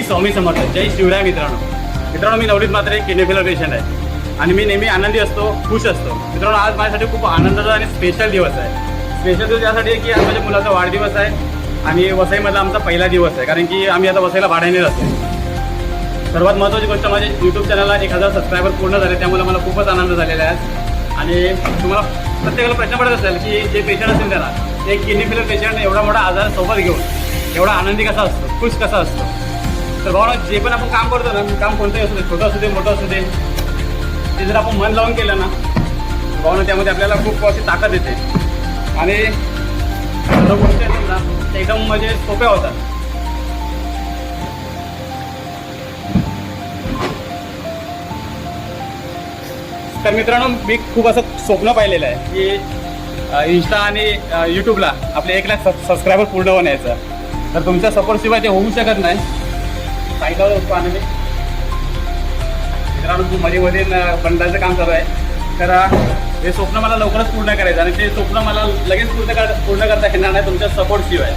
श्री स्वामी समर्थ. जय शिवराय मित्रांनो. मी नवनीत म्हात्रे, किडनी फेलर पेशंट आहे आणि मी नेहमी आनंदी असतो, खुश असतो. मित्रांनो, आज माझ्यासाठी खूप आनंदाचा आणि स्पेशल दिवस आहे. स्पेशल दिवस यासाठी की आज माझ्या मुलाचा वाढदिवस आहे आणि वसईमधला आमचा पहिला दिवस आहे, कारण की आम्ही आता वसईला भाड्याने राहतो. सर्वात महत्त्वाची गोष्ट, माझे यूट्यूब चॅनलला 1000 सबस्क्रायबर पूर्ण झाले, त्यामुळे मला खूपच आनंद झालेला आहे. आणि तुम्हाला प्रत्येकाला प्रश्न पडत असेल की जे पेशंट असेल त्याला, एक किडनी फेलर पेशंट एवढा मोठा आजार सोबत घेऊन एवढा आनंदी कसा असतो, खुश कसा असतो. तर भावना, जे पण आपण काम करतो ना, काम कोणतंही असू दे, छोटं असू दे मोठं असू दे, ते जर आपण मन लावून केलं ना भावना, त्यामध्ये आपल्याला खूप अशी ताकद येते आणि सर्व गोष्टी आहेत ना त्या एकदम म्हणजे सोप्या होतात. तर मित्रांनो, मी खूप असं स्वप्न पाहिलेलं आहे की इंस्टा आणि यूट्यूबला आपले 1 लाख सबस्क्रायबर पूर्ण होण्याचं. तर तुमच्या सपोर्टशिवाय ते होऊ शकत नाही. सांगितलं होतो आनंदी मित्रांनो, खूप मध्ये बंडाचं काम चालू आहे. तर हे स्वप्न मला लवकरच पूर्ण करायचं आणि ते स्वप्न मला लगेच पूर्ण करता येणार नाही तुमच्या सपोर्टशिवाय.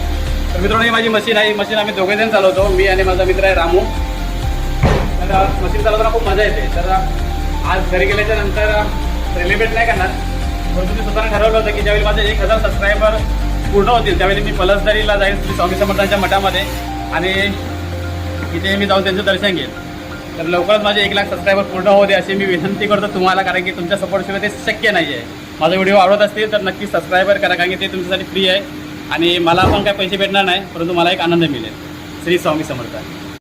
तर मित्रांनो, ही माझी मशीन आहे. ही मशीन आम्ही दोघेजण चालवतो, मी आणि माझा मित्र आहे रामू. तर मशीन चालवताना खूप मजा येते. तर आज घरी गेल्याच्या नंतर सेलिब्रेट नाही करणार, परंतु मी स्वतःला ठरवलं होतं की ज्यावेळी माझे 1000 सबस्क्रायबर पूर्ण होतील त्यावेळी मी पलसदरीला जाईल, श्री स्वामी समर्थांच्या मठामध्ये, आणि तिथे मी जाऊन त्यांचं दर्शन घेईल. तर लवकरच माझे 1 लाख सबस्क्रायबर पूर्ण होऊ दे अशी मी विनंती करतो तुम्हाला, कारण की तुमच्या सपोर्टशिवाय ते शक्य नाही आहे. माझा व्हिडिओ आवडत असतील तर नक्की सबस्क्रायबर करा, कारण की ते तुमच्यासाठी फ्री आहे आणि मला पण काही पैसे भेटणार नाही, परंतु मला एक आनंद मिळेल. श्री स्वामी समर्थ.